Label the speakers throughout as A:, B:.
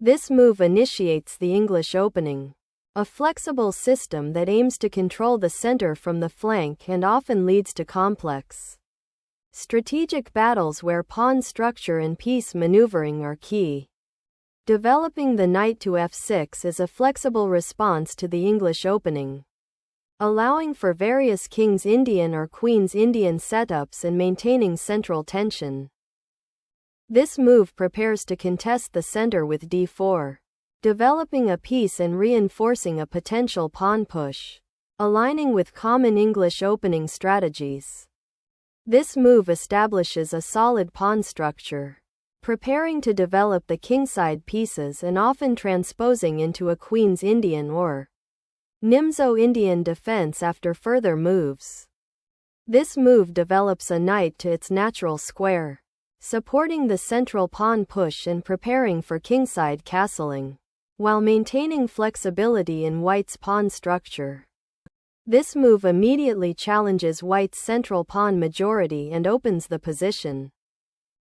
A: This move initiates the English opening, a flexible system that aims to control the center from the flank and often leads to complex strategic battles where pawn structure and piece maneuvering are key. Developing the knight to f6 is a flexible response to the English opening, allowing for various King's Indian or Queen's Indian setups and maintaining central tension. This move prepares to contest the center with d4, developing a piece and reinforcing a potential pawn push, aligning with common English opening strategies. This move establishes a solid pawn structure, preparing to develop the kingside pieces and often transposing into a Queen's Indian or Nimzo Indian defense after further moves. This move develops a knight to its natural square, supporting the central pawn push and preparing for kingside castling, while maintaining flexibility in white's pawn structure. This move immediately challenges white's central pawn majority and opens the position,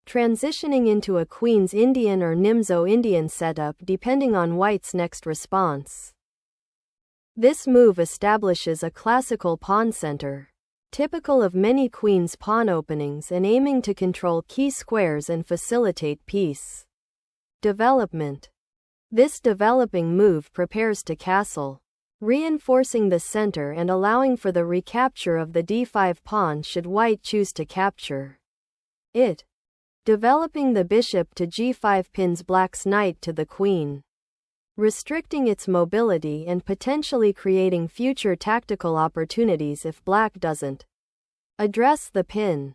A: transitioning into a Queen's Indian or Nimzo Indian setup depending on white's next response. This move establishes a classical pawn center, typical of many queen's pawn openings and aiming to control key squares and facilitate piece development. This developing move prepares to castle, reinforcing the center and allowing for the recapture of the d5 pawn should white choose to capture it. Developing the bishop to g5 pins black's knight to the queen, restricting its mobility and potentially creating future tactical opportunities if black doesn't address the pin.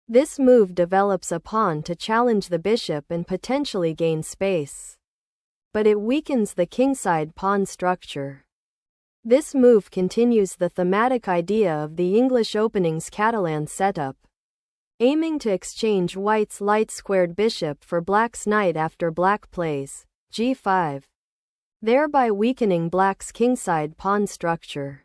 A: This move develops a pawn to challenge the bishop and potentially gain space, but it weakens the kingside pawn structure. This move continues the thematic idea of the English opening's Catalan setup, aiming to exchange white's light-squared bishop for black's knight after black plays g5, thereby weakening black's kingside pawn structure.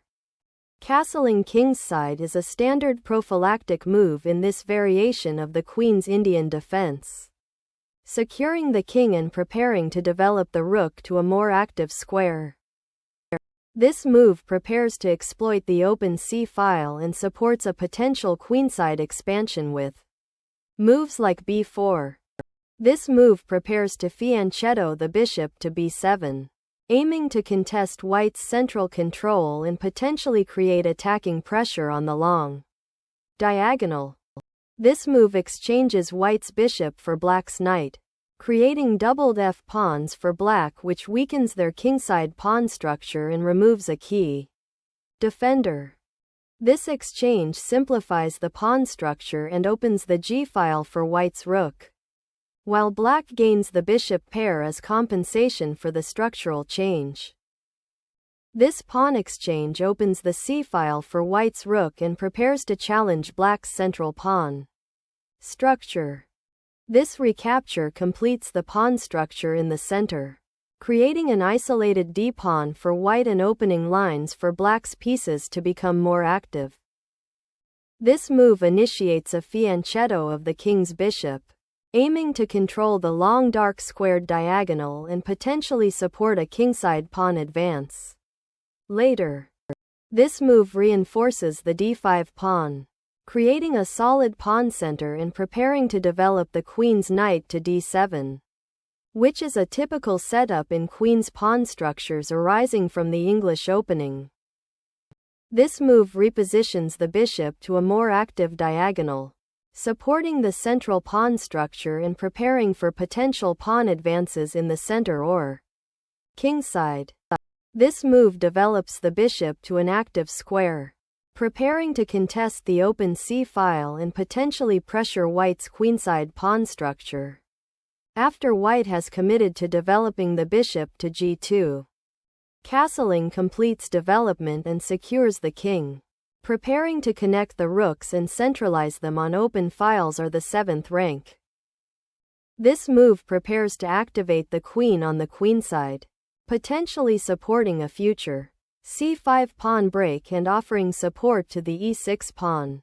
A: Castling kingside is a standard prophylactic move in this variation of the Queen's Indian defense, securing the king and preparing to develop the rook to a more active square. This move prepares to exploit the open c-file and supports a potential queenside expansion with moves like b4. This move prepares to fianchetto the bishop to b7, aiming to contest white's central control and potentially create attacking pressure on the long diagonal. This move exchanges white's bishop for black's knight, creating doubled f-pawns for black, which weakens their kingside pawn structure and removes a key defender. This exchange simplifies the pawn structure and opens the g-file for white's rook, while black gains the bishop pair as compensation for the structural change. This pawn exchange opens the c-file for white's rook and prepares to challenge black's central pawn structure. This recapture completes the pawn structure in the center, creating an isolated d-pawn for white and opening lines for black's pieces to become more active. This move initiates a fianchetto of the king's bishop, aiming to control the long dark squared diagonal and potentially support a kingside pawn advance. Later, this move reinforces the d5 pawn, creating a solid pawn center and preparing to develop the queen's knight to d7, which is a typical setup in queen's pawn structures arising from the English opening. This move repositions the bishop to a more active diagonal, supporting the central pawn structure and preparing for potential pawn advances in the center or kingside. This move develops the bishop to an active square, preparing to contest the open c-file and potentially pressure white's queenside pawn structure. After white has committed to developing the bishop to g2, castling completes development and secures the king, preparing to connect the rooks and centralize them on open files or the 7th rank. This move prepares to activate the queen on the queenside, potentially supporting a future c5 pawn break and offering support to the e6 pawn.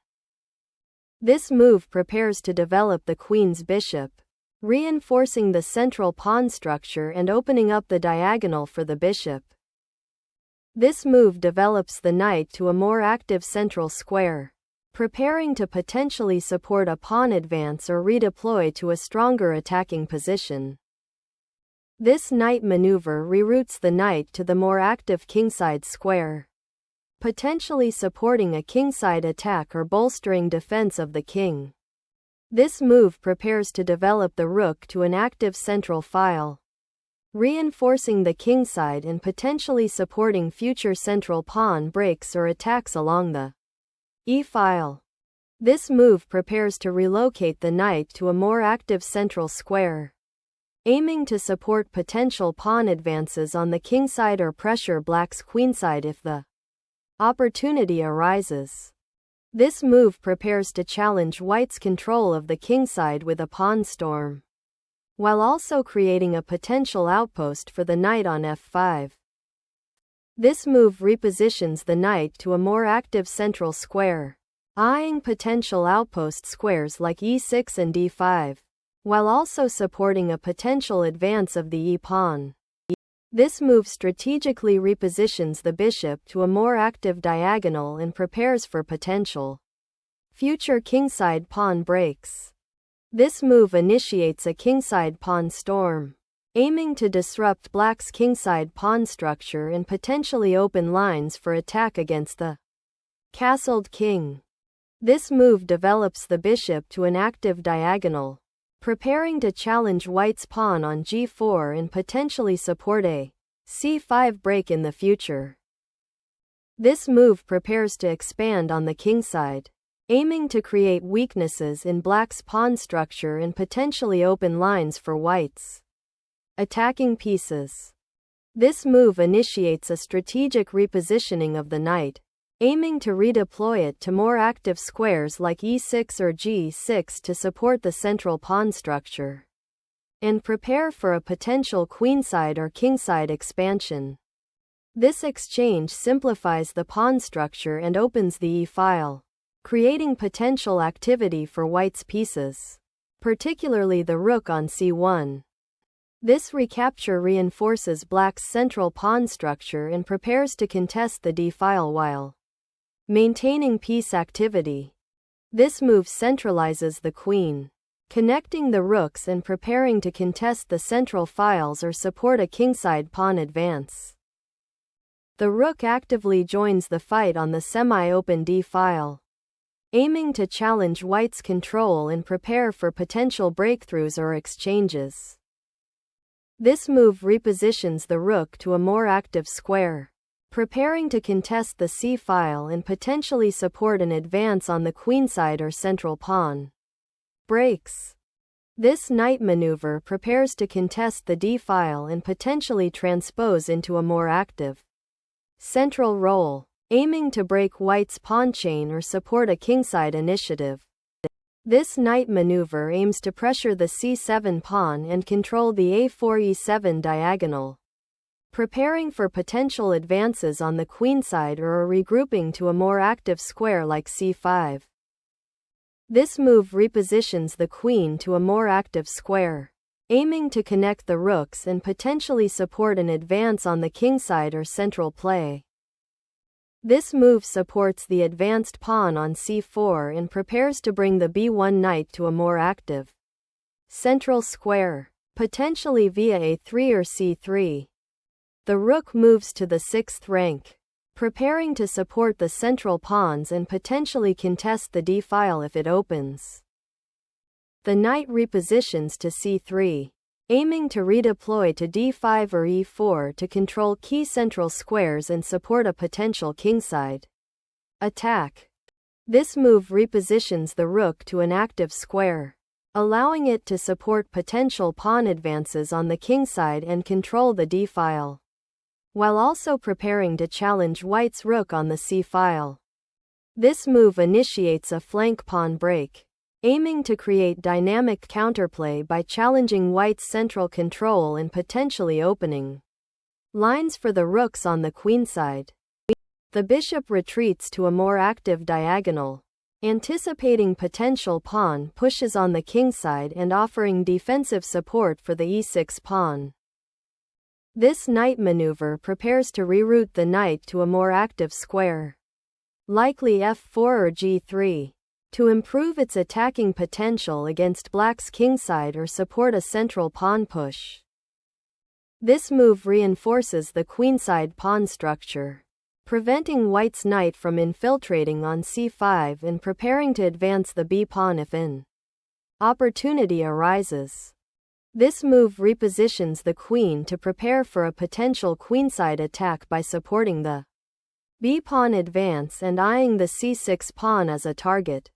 A: This move prepares to develop the queen's bishop, reinforcing the central pawn structure and opening up the diagonal for the bishop. This move develops the knight to a more active central square, preparing to potentially support a pawn advance or redeploy to a stronger attacking position. This knight maneuver reroutes the knight to the more active kingside square, potentially supporting a kingside attack or bolstering defense of the king. This move prepares to develop the rook to an active central file, reinforcing the kingside and potentially supporting future central pawn breaks or attacks along the e-file. This move prepares to relocate the knight to a more active central square, aiming to support potential pawn advances on the kingside or pressure black's queenside if the opportunity arises. This move prepares to challenge white's control of the kingside with a pawn storm, while also creating a potential outpost for the knight on f5. This move repositions the knight to a more active central square, eyeing potential outpost squares like e6 and d5, while also supporting a potential advance of the e-pawn. This move strategically repositions the bishop to a more active diagonal and prepares for potential future kingside pawn breaks. This move initiates a kingside pawn storm, aiming to disrupt black's kingside pawn structure and potentially open lines for attack against the castled king. This move develops the bishop to an active diagonal, preparing to challenge white's pawn on g4 and potentially support a c5 break in the future. This move prepares to expand on the kingside, aiming to create weaknesses in black's pawn structure and potentially open lines for white's attacking pieces. This move initiates a strategic repositioning of the knight, aiming to redeploy it to more active squares like e6 or g6 to support the central pawn structure, and prepare for a potential queenside or kingside expansion. This exchange simplifies the pawn structure and opens the e-file, creating potential activity for white's pieces, particularly the rook on c1. This recapture reinforces black's central pawn structure and prepares to contest the d-file while maintaining piece activity. This move centralizes the queen, connecting the rooks and preparing to contest the central files or support a kingside pawn advance. The rook actively joins the fight on the semi-open d-file, aiming to challenge white's control and prepare for potential breakthroughs or exchanges. This move repositions the rook to a more active square, preparing to contest the c-file and potentially support an advance on the queenside or central pawn breaks. This knight maneuver prepares to contest the d-file and potentially transpose into a more active central role, aiming to break white's pawn chain or support a kingside initiative. This knight maneuver aims to pressure the c7 pawn and control the a4-e7 diagonal, preparing for potential advances on the queenside or a regrouping to a more active square like c5. This move repositions the queen to a more active square, aiming to connect the rooks and potentially support an advance on the kingside or central play. This move supports the advanced pawn on c4 and prepares to bring the b1 knight to a more active central square, potentially via a3 or c3. The rook moves to the 6th rank, preparing to support the central pawns and potentially contest the d-file if it opens. The knight repositions to c3, aiming to redeploy to d5 or e4 to control key central squares and support a potential kingside attack. This move repositions the rook to an active square, allowing it to support potential pawn advances on the kingside and control the d-file, while also preparing to challenge white's rook on the c-file. This move initiates a flank pawn break, aiming to create dynamic counterplay by challenging white's central control and potentially opening lines for the rooks on the queenside. The bishop retreats to a more active diagonal, anticipating potential pawn pushes on the kingside and offering defensive support for the e6 pawn. This knight maneuver prepares to reroute the knight to a more active square, likely f4 or g3, to improve its attacking potential against black's kingside or support a central pawn push. This move reinforces the queenside pawn structure, preventing white's knight from infiltrating on c5 and preparing to advance the b-pawn if an opportunity arises. This move repositions the queen to prepare for a potential queenside attack by supporting the b-pawn advance and eyeing the c6 pawn as a target.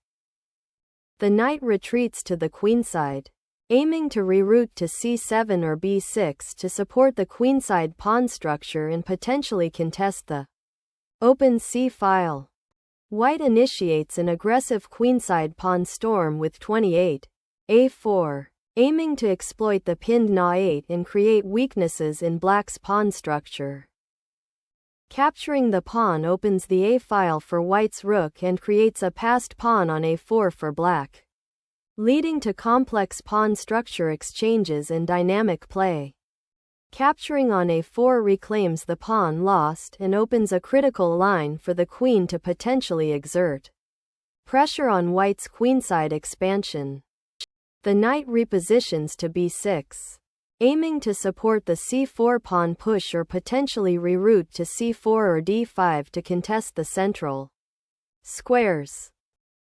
A: The knight retreats to the queenside, aiming to reroute to c7 or b6 to support the queenside pawn structure and potentially contest the open c-file. White initiates an aggressive queenside pawn storm with 28, a4, aiming to exploit the pinned na8 and create weaknesses in black's pawn structure. Capturing the pawn opens the a-file for white's rook and creates a passed pawn on a4 for black, leading to complex pawn structure exchanges and dynamic play. Capturing on a4 reclaims the pawn lost and opens a critical line for the queen to potentially exert pressure on white's queenside expansion. The knight repositions to b6, aiming to support the c4 pawn push or potentially reroute to c4 or d5 to contest the central squares.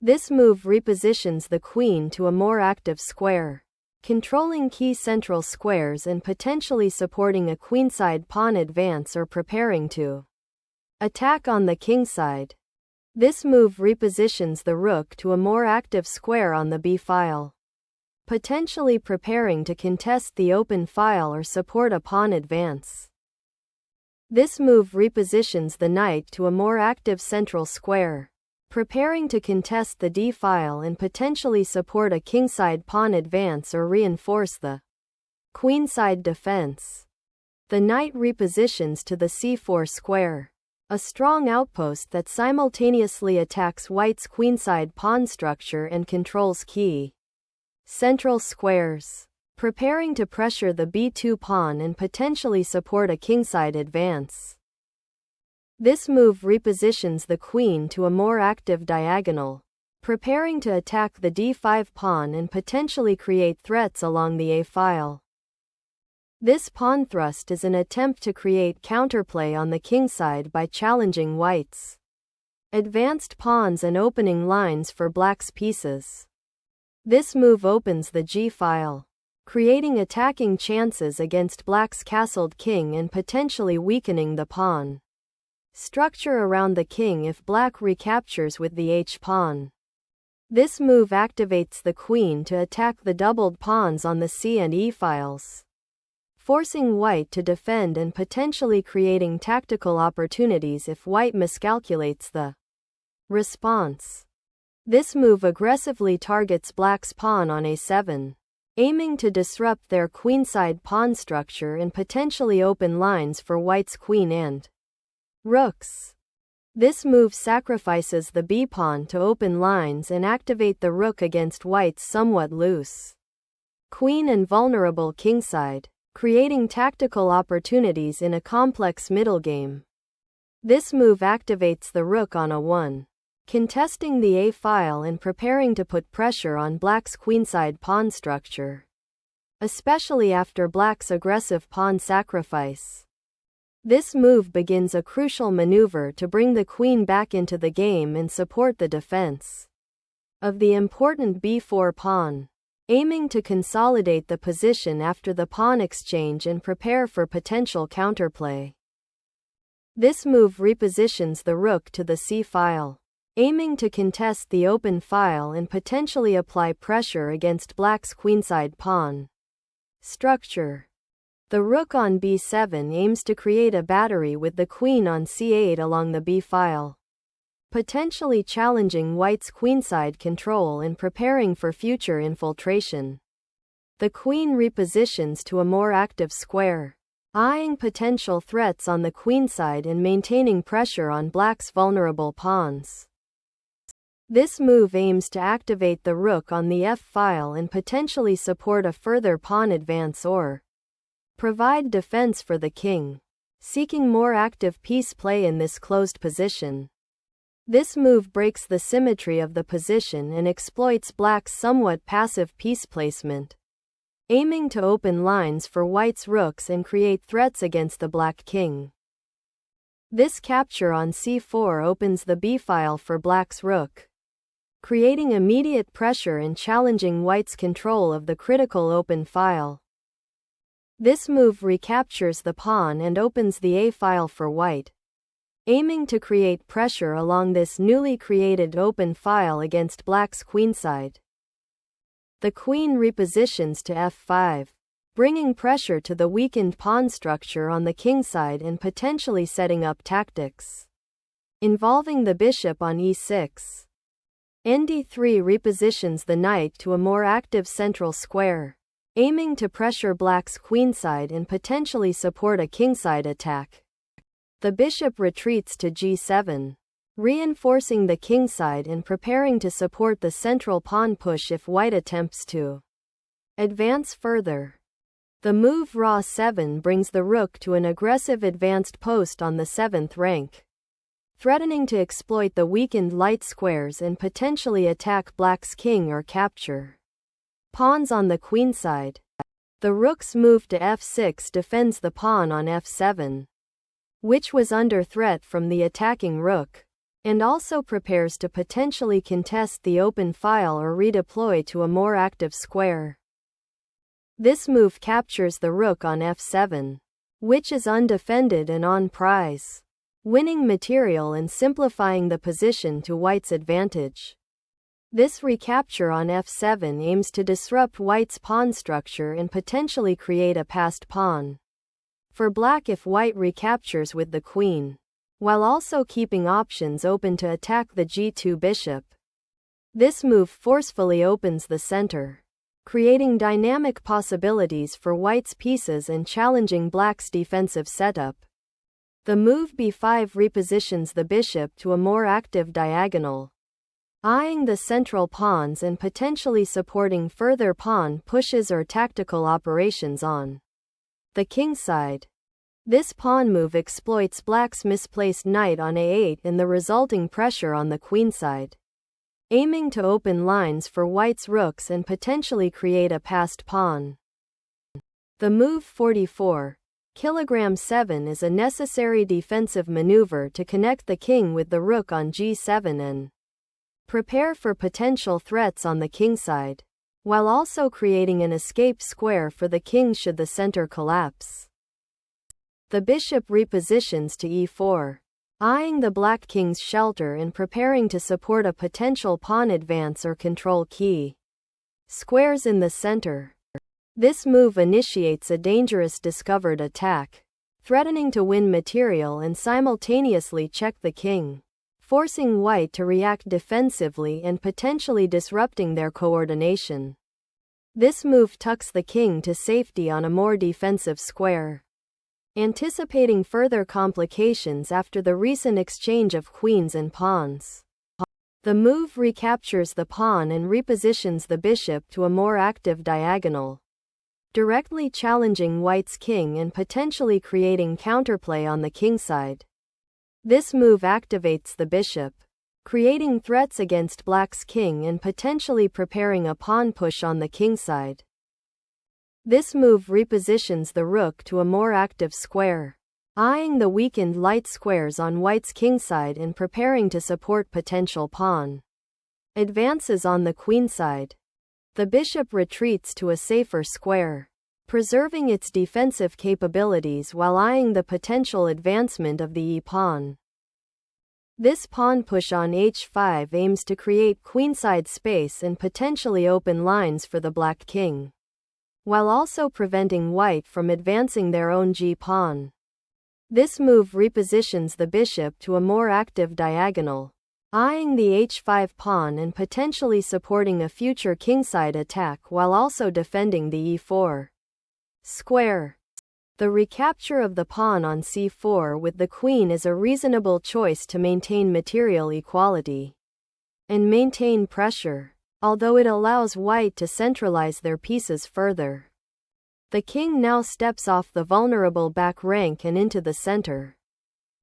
A: This move repositions the queen to a more active square, controlling key central squares and potentially supporting a queenside pawn advance or preparing to attack on the kingside. This move repositions the rook to a more active square on the b-file, potentially preparing to contest the open file or support a pawn advance. This move repositions the knight to a more active central square, preparing to contest the d-file and potentially support a kingside pawn advance or reinforce the queenside defense. The knight repositions to the c4 square, a strong outpost that simultaneously attacks white's queenside pawn structure and controls key central squares, preparing to pressure the b2 pawn and potentially support a kingside advance. This move repositions the queen to a more active diagonal, preparing to attack the d5 pawn and potentially create threats along the a-file. This pawn thrust is an attempt to create counterplay on the kingside by challenging white's advanced pawns and opening lines for black's pieces. This move opens the g-file, creating attacking chances against black's castled king and potentially weakening the pawn structure around the king if black recaptures with the h-pawn. This move activates the queen to attack the doubled pawns on the c and e files, forcing white to defend and potentially creating tactical opportunities if white miscalculates the response. This move aggressively targets black's pawn on a7, aiming to disrupt their queenside pawn structure and potentially open lines for white's queen and rooks. This move sacrifices the b-pawn to open lines and activate the rook against white's somewhat loose queen and vulnerable kingside, creating tactical opportunities in a complex middle game. This move activates the rook on a1, contesting the a-file and preparing to put pressure on black's queenside pawn structure, especially after black's aggressive pawn sacrifice. This move begins a crucial maneuver to bring the queen back into the game and support the defense of the important b4 pawn, aiming to consolidate the position after the pawn exchange and prepare for potential counterplay. This move repositions the rook to the c-file, aiming to contest the open file and potentially apply pressure against black's queenside pawn structure. The rook on b7 aims to create a battery with the queen on c8 along the b-file, potentially challenging white's queenside control and preparing for future infiltration. The queen repositions to a more active square, eyeing potential threats on the queenside and maintaining pressure on black's vulnerable pawns. This move aims to activate the rook on the f-file and potentially support a further pawn advance or provide defense for the king, seeking more active piece play in this closed position. This move breaks the symmetry of the position and exploits black's somewhat passive piece placement, aiming to open lines for white's rooks and create threats against the black king. This capture on c4 opens the b-file for black's rook, creating immediate pressure and challenging white's control of the critical open file. This move recaptures the pawn and opens the a-file for white, aiming to create pressure along this newly created open file against black's queenside. The queen repositions to f5, bringing pressure to the weakened pawn structure on the kingside and potentially setting up tactics involving the bishop on e6. nd3 repositions the knight to a more active central square, aiming to pressure black's queenside and potentially support a kingside attack. The bishop retreats to g7, reinforcing the kingside and preparing to support the central pawn push if white attempts to advance further. The move Ra7 brings the rook to an aggressive advanced post on the 7th rank, threatening to exploit the weakened light squares and potentially attack black's king or capture pawns on the queenside. The rook's move to f6 defends the pawn on f7, which was under threat from the attacking rook, and also prepares to potentially contest the open file or redeploy to a more active square. This move captures the rook on f7, which is undefended and on prize, winning material and simplifying the position to white's advantage. This recapture on f7 aims to disrupt white's pawn structure and potentially create a passed pawn for black if white recaptures with the queen, while also keeping options open to attack the g2 bishop. This move forcefully opens the center, creating dynamic possibilities for white's pieces and challenging black's defensive setup. The move b5 repositions the bishop to a more active diagonal, eyeing the central pawns and potentially supporting further pawn pushes or tactical operations on the kingside. This pawn move exploits black's misplaced knight on a8 and the resulting pressure on the queenside, aiming to open lines for white's rooks and potentially create a passed pawn. The move 44kg7 is a necessary defensive maneuver to connect the king with the rook on g7 and prepare for potential threats on the kingside, while also creating an escape square for the king should the center collapse. The bishop repositions to e4, eyeing the black king's shelter and preparing to support a potential pawn advance or control key squares in the center. This move initiates a dangerous discovered attack, threatening to win material and simultaneously check the king, forcing white to react defensively and potentially disrupting their coordination. This move tucks the king to safety on a more defensive square, anticipating further complications after the recent exchange of queens and pawns. The move recaptures the pawn and repositions the bishop to a more active diagonal, directly challenging white's king and potentially creating counterplay on the kingside. This move activates the bishop, creating threats against black's king and potentially preparing a pawn push on the kingside. This move repositions the rook to a more active square, eyeing the weakened light squares on white's kingside and preparing to support potential pawn advances on the queenside. The bishop retreats to a safer square, preserving its defensive capabilities while eyeing the potential advancement of the e-pawn. This pawn push on h5 aims to create queenside space and potentially open lines for the black king, while also preventing white from advancing their own g-pawn. This move repositions the bishop to a more active diagonal, eyeing the h5 pawn and potentially supporting a future kingside attack while also defending the e4 square. The recapture of the pawn on c4 with the queen is a reasonable choice to maintain material equality. and maintain pressure, although it allows white to centralize their pieces further. The king now steps off the vulnerable back rank and into the center,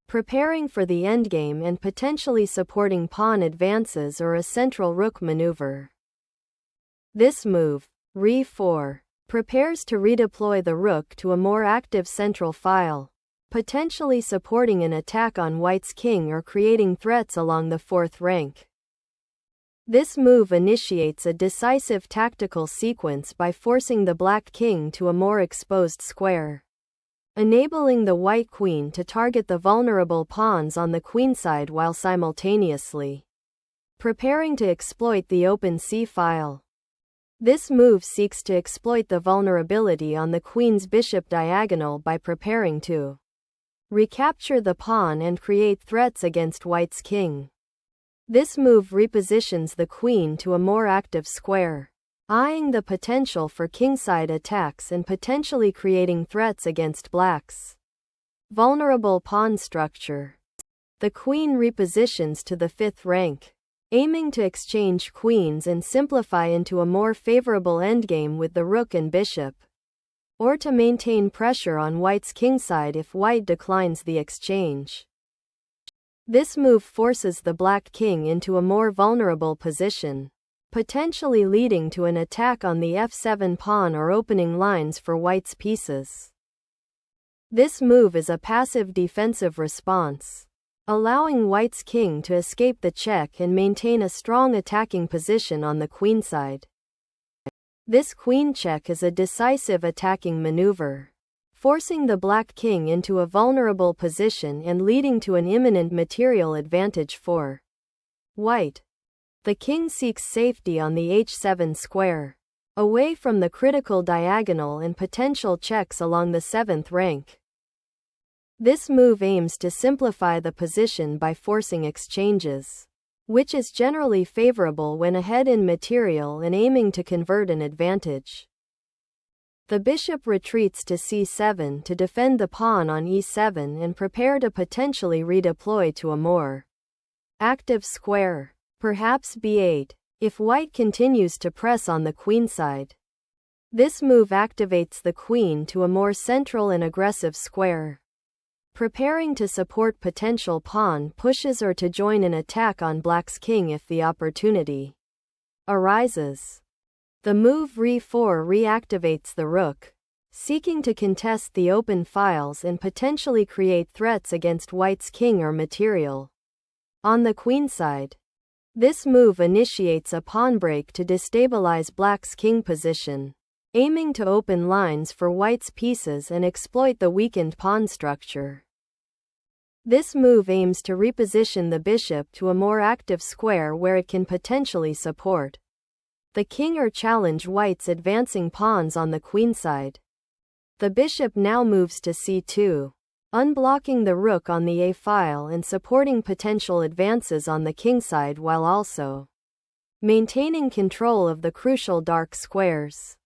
A: preparing for the endgame and potentially supporting pawn advances or a central rook maneuver. This move, Re4, prepares to redeploy the rook to a more active central file, potentially supporting an attack on white's king or creating threats along the fourth rank. This move initiates a decisive tactical sequence by forcing the black king to a more exposed square, enabling the white queen to target the vulnerable pawns on the queenside while simultaneously preparing to exploit the open c-file. This move seeks to exploit the vulnerability on the queen's bishop diagonal by preparing to recapture the pawn and create threats against white's king. This move repositions the queen to a more active square, eyeing the potential for kingside attacks and potentially creating threats against black's vulnerable pawn structure. The queen repositions to the fifth rank, aiming to exchange queens and simplify into a more favorable endgame with the rook and bishop, or to maintain pressure on white's kingside if white declines the exchange. This move forces the black king into a more vulnerable position, potentially leading to an attack on the f7 pawn or opening lines for white's pieces. This move is a passive defensive response, allowing white's king to escape the check and maintain a strong attacking position on the queenside. This queen check is a decisive attacking maneuver, forcing the black king into a vulnerable position and leading to an imminent material advantage for white. The king seeks safety on the h7 square, away from the critical diagonal and potential checks along the seventh rank. This move aims to simplify the position by forcing exchanges, which is generally favorable when ahead in material and aiming to convert an advantage. The bishop retreats to c7 to defend the pawn on e7 and prepare to potentially redeploy to a more active square, perhaps b8, if white continues to press on the queenside. This move activates the queen to a more central and aggressive square, preparing to support potential pawn pushes or to join an attack on black's king if the opportunity arises. The move Re4 reactivates the rook, seeking to contest the open files and potentially create threats against white's king or material on the queenside. This move initiates a pawn break to destabilize black's king position, aiming to open lines for white's pieces and exploit the weakened pawn structure. This move aims to reposition the bishop to a more active square where it can potentially support the king or challenge white's advancing pawns on the queenside. The bishop now moves to c2, unblocking the rook on the a-file and supporting potential advances on the kingside while also maintaining control of the crucial dark squares.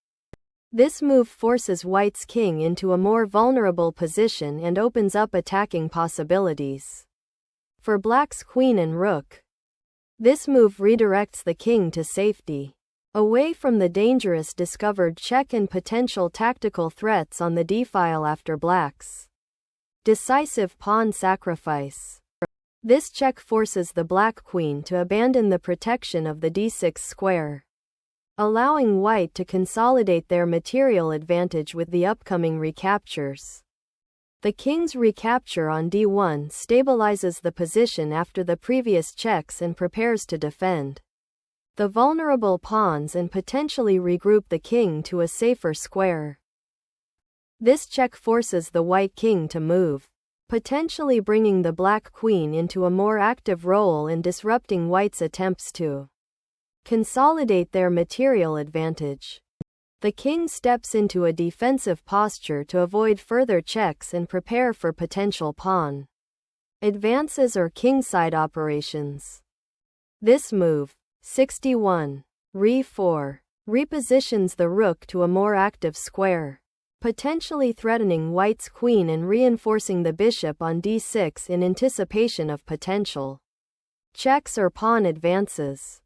A: This move forces white's king into a more vulnerable position and opens up attacking possibilities for black's queen and rook. This move redirects the king to safety, away from the dangerous discovered check and potential tactical threats on the d-file after black's decisive pawn sacrifice. This check forces the black queen to abandon the protection of the d6 square, allowing white to consolidate their material advantage with the upcoming recaptures. The king's recapture on d1 stabilizes the position after the previous checks and prepares to defend the vulnerable pawns and potentially regroup the king to a safer square. This check forces the white king to move, potentially bringing the black queen into a more active role and disrupting white's attempts to consolidate their material advantage. The king steps into a defensive posture to avoid further checks and prepare for potential pawn advances or kingside operations. This move, 61. Re4, repositions the rook to a more active square, potentially threatening white's queen and reinforcing the bishop on d6 in anticipation of potential checks or pawn advances.